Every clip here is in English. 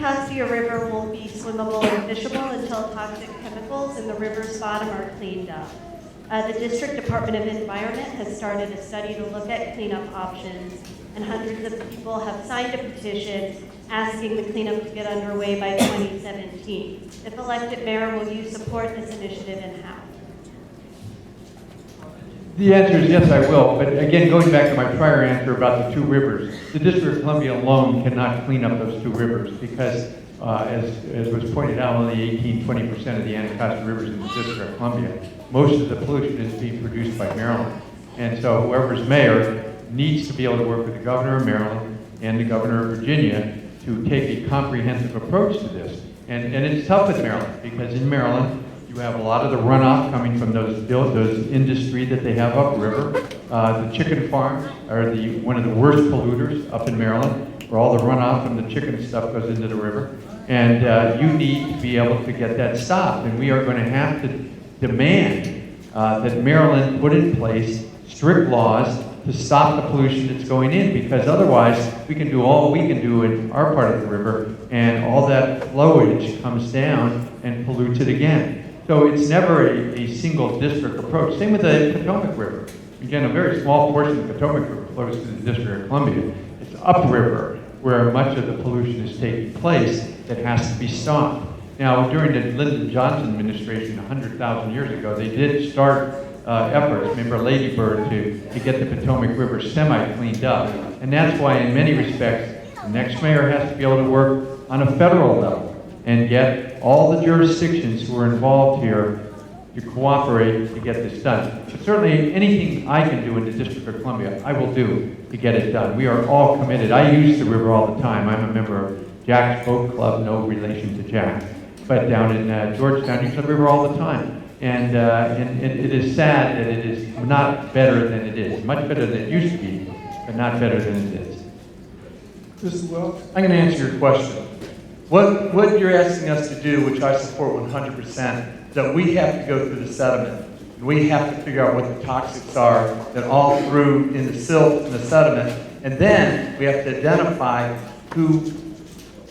Anacostia River will be swimmable and fishable until toxic chemicals in the river's bottom are cleaned up. The District Department of Environment has started a study to look at cleanup options, and hundreds of people have signed a petition asking the cleanup to get underway by 2017. If elected mayor, will you support this initiative and how? The answer is yes, I will. But again, going back to my prior answer about the two rivers, the District of Columbia alone cannot clean up those two rivers because, as was pointed out, only 18–20% of the Anacostia rivers in the District of Columbia. Most of the pollution is being produced by Maryland. And so whoever's mayor needs to be able to work with the governor of Maryland and the governor of Virginia to take a comprehensive approach to this. And it's tough in Maryland because in Maryland, you have a lot of the runoff coming from those industry that they have upriver. The chicken farms are one of the worst polluters up in Maryland, where all the runoff from the chicken stuff goes into the river. And you need to be able to get that stopped. And we are going to have to demand that Maryland put in place strict laws to stop the pollution that's going in, because otherwise we can do all we can do in our part of the river, and all that flowage comes down and pollutes it again. So it's never a single district approach. Same with the Potomac River. Again, a very small portion of the Potomac River flows to the District of Columbia. It's upriver where much of the pollution is taking place that has to be stopped. Now, during the Lyndon Johnson administration 100,000 years ago, they did start efforts, remember Lady Bird, to get the Potomac River semi-cleaned up. And that's why, in many respects, the next mayor has to be able to work on a federal level and get all the jurisdictions who are involved here to cooperate to get this done. But certainly anything I can do in the District of Columbia, I will do to get it done. We are all committed. I use the river all the time. I'm a member of Jack's Boat Club, no relation to Jack. But down in Georgetown, use the river all the time. And it is sad that it is not better than it is. Much better than it used to be, but not better than it is. Mr. Wells, I'm going to answer your question. What you're asking us to do, which I support 100%, that we have to go through the sediment. We have to figure out what the toxics are that all through in the silt and the sediment, and then we have to identify who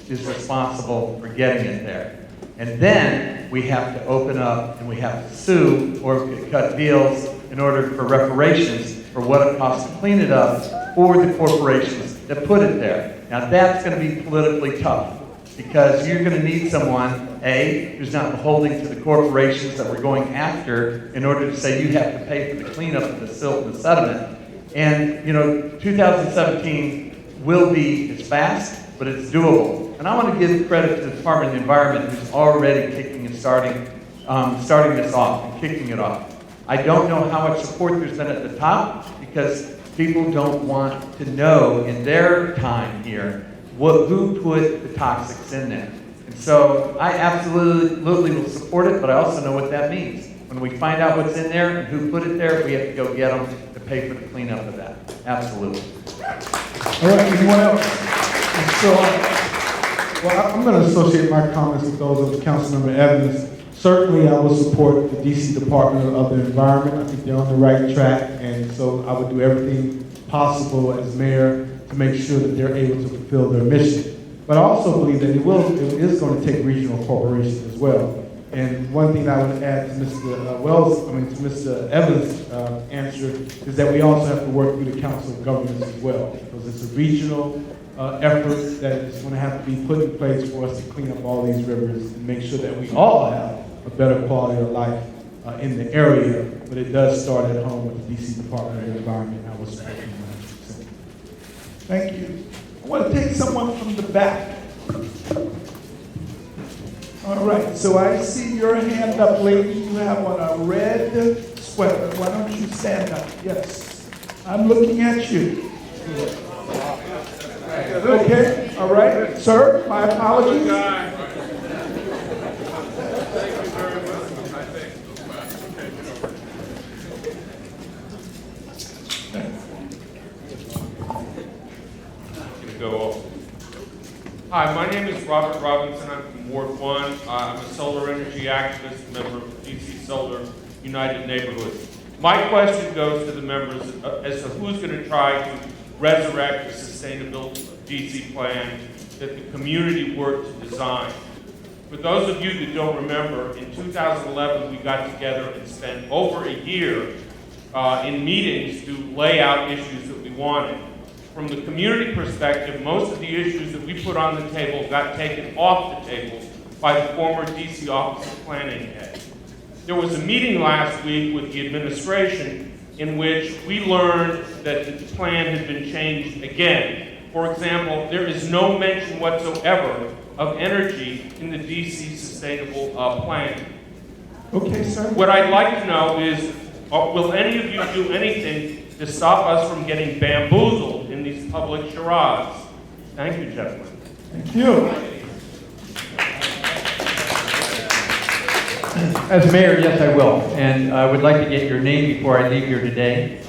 is responsible for getting it there. And then we have to open up and we have to sue or cut deals in order for reparations for what it costs to clean it up for the corporations that put it there. Now that's going to be politically tough, because you're going to need someone, A, who's not beholden to the corporations that we're going after in order to say you have to pay for the cleanup of the silt and the sediment. And, 2017 will be, it's fast, but it's doable. And I want to give credit to the Department of the Environment, who's already starting this off and kicking it off. I don't know how much support there's been at the top, because people don't want to know in their time here who put the toxics in there. And so I absolutely will support it, but I also know what that means. When we find out what's in there and who put it there, we have to go get them to pay for the cleanup of that. Absolutely. All right, anyone else? So, I'm going to associate my comments with those of Councilmember Evans. Certainly, I will support the DC Department of the Environment. I think they're on the right track, and so I would do everything possible as mayor to make sure that they're able to fulfill their mission. But I also believe that it is going to take regional cooperation as well. And one thing I would add to Mr. Evans' answer is that we also have to work through the Council of Governments as well, because it's a regional effort that is going to have to be put in place for us to clean up all these rivers and make sure that we all have a better quality of life in the area. But it does start at home with the DC Department of the Environment. I will support you 100%. Thank you. I want to take someone from the back. All right, so I see your hand up, lady. You have on a red sweater. Why don't you stand up? Yes, I'm looking at you. Okay, all right. Sir, my apologies. Thank you very much. Go off. Hi, my name is Robert Robinson. I'm from Ward 1. I'm a solar energy activist, member of DC Solar United Neighborhoods. My question goes to the members as to who's going to try to resurrect the sustainable DC plan that the community worked to design. For those of you that don't remember, in 2011 we got together and spent over a year in meetings to lay out issues that we wanted. From the community perspective, most of the issues that we put on the table got taken off the table by the former DC Office of Planning head. There was a meeting last week with the administration in which we learned that the plan had been changed again. For example, there is no mention whatsoever of energy in the DC Sustainable Plan. Okay, sir. What I'd like to know is, will any of you do anything to stop us from getting bamboozled in these public charades? Thank you, gentlemen. Thank you. As mayor, yes, I will. And I would like to get your name before I leave here today.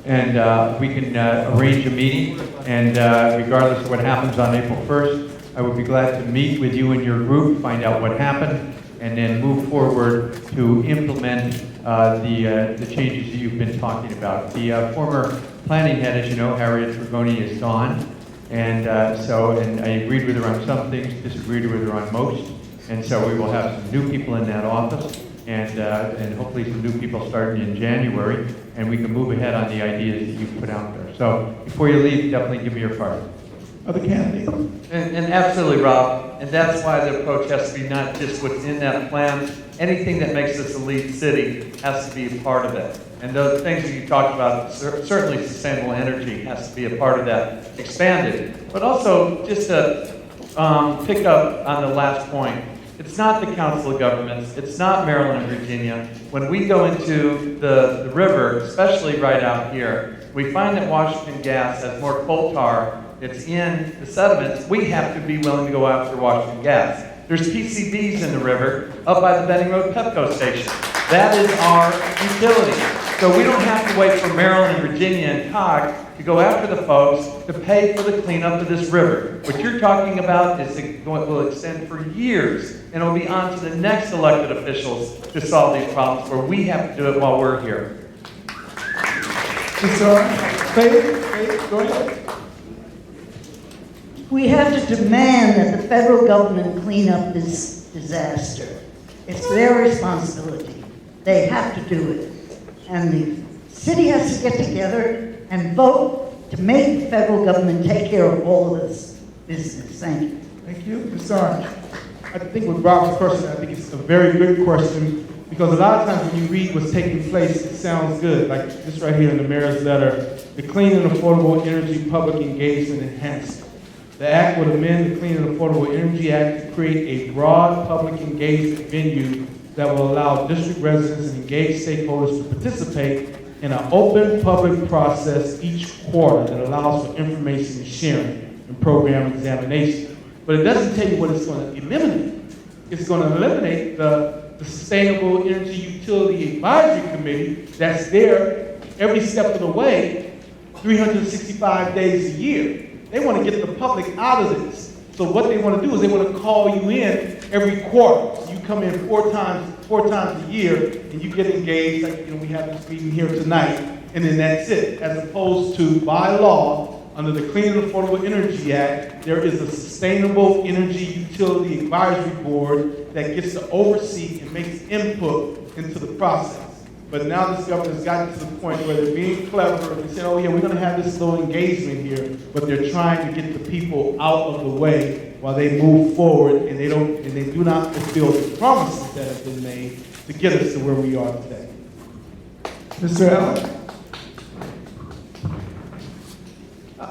And we can arrange a meeting. And regardless of what happens on April 1st, I would be glad to meet with you and your group, find out what happened, and then move forward to implement the changes that you've been talking about. The former planning head, as you know, Harriet Dragoni, is gone. And and I agreed with her on some things, disagreed with her on most. And so we will have some new people in that office, and hopefully some new people starting in January, and we can move ahead on the ideas that you've put out there. So before you leave, definitely give me your card. Other candidates? And absolutely, Rob. And that's why the approach has to be not just what's in that plan. Anything that makes us a lead city has to be a part of it. And those things that you talked about, certainly sustainable energy has to be a part of that, expanded. But also, just to pick up on the last point, it's not the Council of Governments, it's not Maryland and Virginia. When we go into the river, especially right out here, we find that Washington Gas has more coal tar that's in the sediments. We have to be willing to go after Washington Gas. There's PCBs in the river up by the Benning Road Pepco station. That is our utility. So we don't have to wait for Maryland and Virginia and COG to go after the folks to pay for the cleanup of this river. What you're talking about is it will extend for years, and it'll be on to the next elected officials to solve these problems, where we have to do it while we're here. Faith, go ahead. We have to demand that the federal government clean up this disaster. It's their responsibility. They have to do it. And the city has to get together and vote to make the federal government take care of all of this business. Thank you. Thank you. Mr. Orange. I think with Rob's question, I think it's a very good question, because a lot of times when you read what's taking place, it sounds good. Like this right here in the mayor's letter, the Clean and Affordable Energy Public Engagement Enhancement. The act would amend the Clean and Affordable Energy Act to create a broad public engagement venue that will allow district residents and engaged stakeholders to participate in an open public process each quarter that allows for information sharing and program examination. But it doesn't tell you what it's going to eliminate. It's going to eliminate the Sustainable Energy Utility Advisory Committee that's there every step of the way, 365 days a year. They want to get the public out of this. So what they want to do is they want to call you in every quarter. So you come in four times a year, and you get engaged, like we have this meeting here tonight, and then that's it. As opposed to, by law, under the Clean and Affordable Energy Act, there is a Sustainable Energy Utility Advisory Board that gets to oversee and makes input into the process. But now this governor's gotten to the point where they're being clever and saying, oh yeah, we're going to have this little engagement here, but they're trying to get the people out of the way while they move forward, and they do not fulfill the promises that have been made to get us to where we are today. Mr. Allen.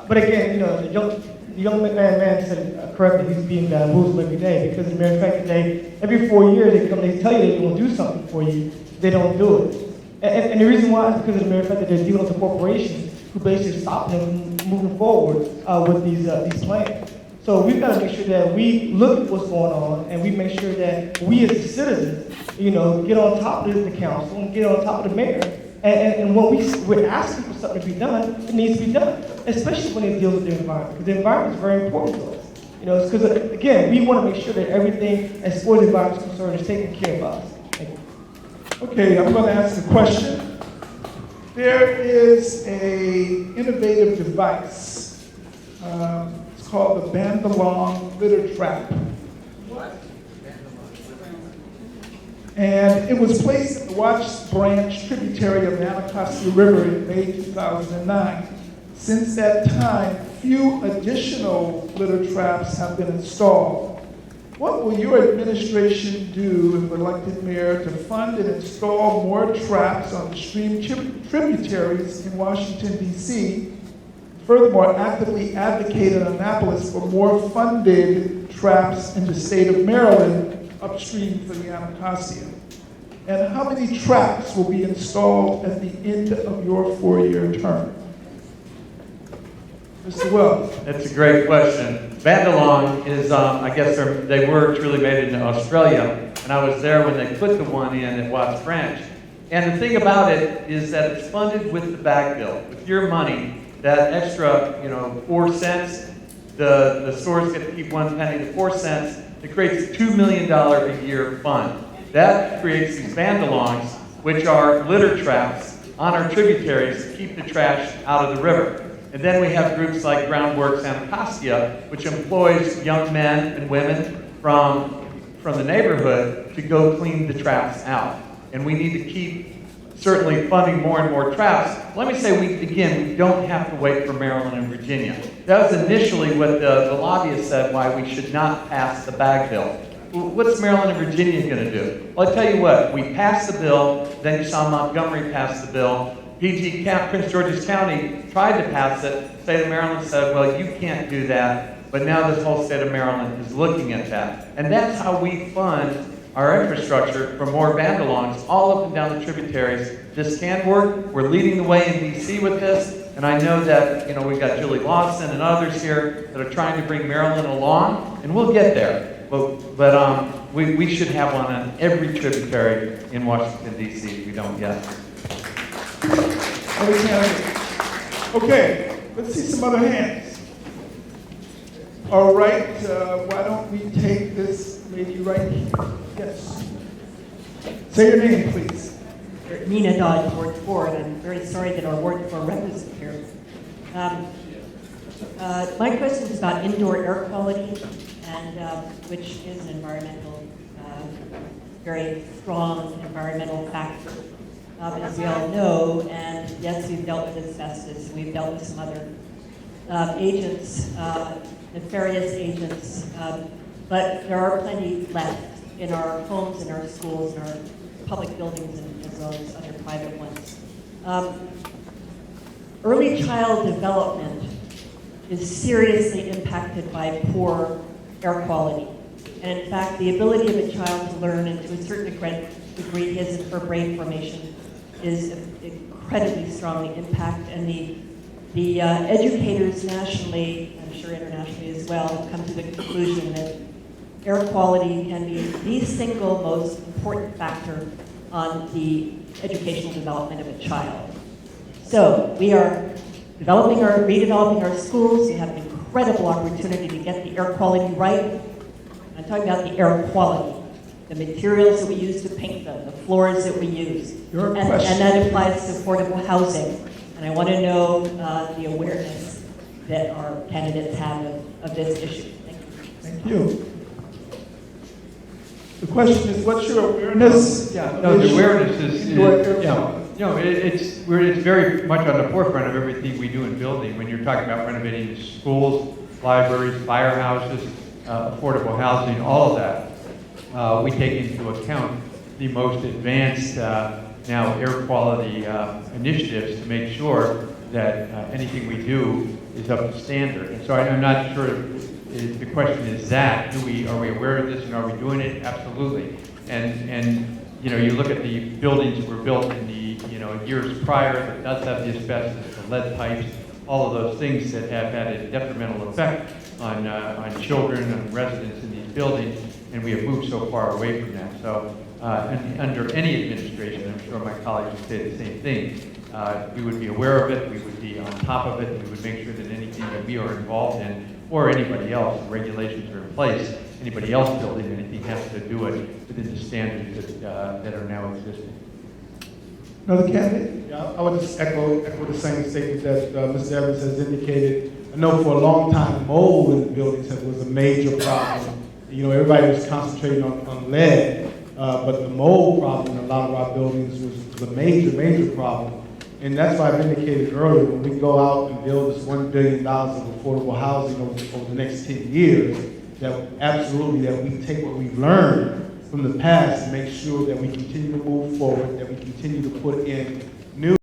But again, the young man said correctly, he's being bamboozled every day, because as a matter of fact, every 4 years they come, they tell you they're going to do something for you, they don't do it. And the reason why is because, as a matter of fact, that they're dealing with the corporations who basically stop them from moving forward with these plans. So we've got to make sure that we look at what's going on, and we make sure that we as citizens, get on top of the council and get on top of the mayor. And when we're asking for something to be done, it needs to be done, especially when it deals with the environment, because the environment is very important to us. It's because, again, we want to make sure that everything as far as the environment is concerned is taken care of us. Thank you. Okay, I'm going to ask a question. There is a innovative device. It's It's called the Bandalong Litter Trap. And it was placed in the Watts Branch tributary of the Anacostia River in May 2009. Since that time, few additional litter traps have been installed. What will your administration do if elected mayor to fund and install more traps on the stream tributaries in Washington, D.C.? Furthermore, actively advocate in Annapolis for more funded traps in the state of Maryland upstream from the Anacostia? And how many traps will be installed at the end of your 4-year term? Mr. Wells. That's a great question. Bandalong is, I guess they were truly made in Australia, and I was there when they put the one in at Watts Branch. And the thing about it is that it's funded with the bag bill. With your money, that extra, 4 cents, the stores get to keep 1 penny to 4 cents. It creates a $2 million a year fund. That creates these bandalongs, which are litter traps on our tributaries to keep the trash out of the river. And then we have groups like Groundworks Anacostia, which employs young men and women from the neighborhood to go clean the traps out. And we need to keep certainly funding more and more traps. Let me say, we don't have to wait for Maryland and Virginia. That was initially what the lobbyists said why we should not pass the bag bill. Well, what's Maryland and Virginia going to do? Well, I tell you what, we passed the bill, then you saw Montgomery pass the bill. Prince George's County tried to pass it. The state of Maryland said, well, you can't do that. But now this whole state of Maryland is looking at that. And that's how we fund our infrastructure for more bandalongs all up and down the tributaries. This can work. We're leading the way in DC with this. And I know that, we've got Julie Lawson and others here that are trying to bring Maryland along, and we'll get there. But we should have one on every tributary in Washington, D.C. if we don't yet. Okay, let's see some other hands. All right, why don't we take this lady right here? Yes. Say your name, please. Nina Dodge, Ward 4, and I'm very sorry that our Ward 4 rep isn't here. My question is about indoor air quality, and which is an environmental, very strong environmental factor, as we all know. And yes, we've dealt with asbestos, we've dealt with some other agents, nefarious agents, but there are plenty left in our homes, in our schools, in our public buildings, and as well as other private ones. Early child development is seriously impacted by poor air quality. And in fact, the ability of a child to learn, and to a certain degree his and her brain formation, is incredibly strongly impacted. And the educators nationally, I'm sure internationally as well, have come to the conclusion that air quality can be the single most important factor on the educational development of a child. So we are redeveloping our schools. We have an incredible opportunity to get the air quality right. I'm talking about the air quality, the materials that we use to paint them, the floors that we use. And that applies to affordable housing. And I want to know the awareness that our candidates have of this issue. Thank you. Thank you. The question is, what's your awareness? No, the awareness is it's very much on the forefront of everything we do in building. When you're talking about renovating schools, libraries, firehouses, affordable housing, all of that, we take into account the most advanced now air quality initiatives to make sure that anything we do is up to standard. And so I'm not sure if the question is that, are we aware of this and are we doing it? Absolutely. And you look at the buildings that were built in the years prior that does have the asbestos, the lead pipes, all of those things that have had a detrimental effect on children and residents in these buildings, and we have moved so far away from that. So and under any administration, I'm sure my colleagues would say the same thing. We would be aware of it, we would be on top of it, we would make sure that anything that we are involved in, or anybody else, the regulations are in place, anybody else building anything has to do it within the standards that are now existing. Another candidate? Yeah, I would just echo the same statement that Mr. Evans has indicated. I know for a long time, mold in the buildings was a major problem. You know, everybody was concentrating on lead, but the mold problem in a lot of our buildings was a major problem. And that's why I've indicated earlier, when we go out and build this $1 billion of affordable housing over the next 10 years, that absolutely that we take what we've learned from the past and make sure that we continue to move forward, that we continue to put in new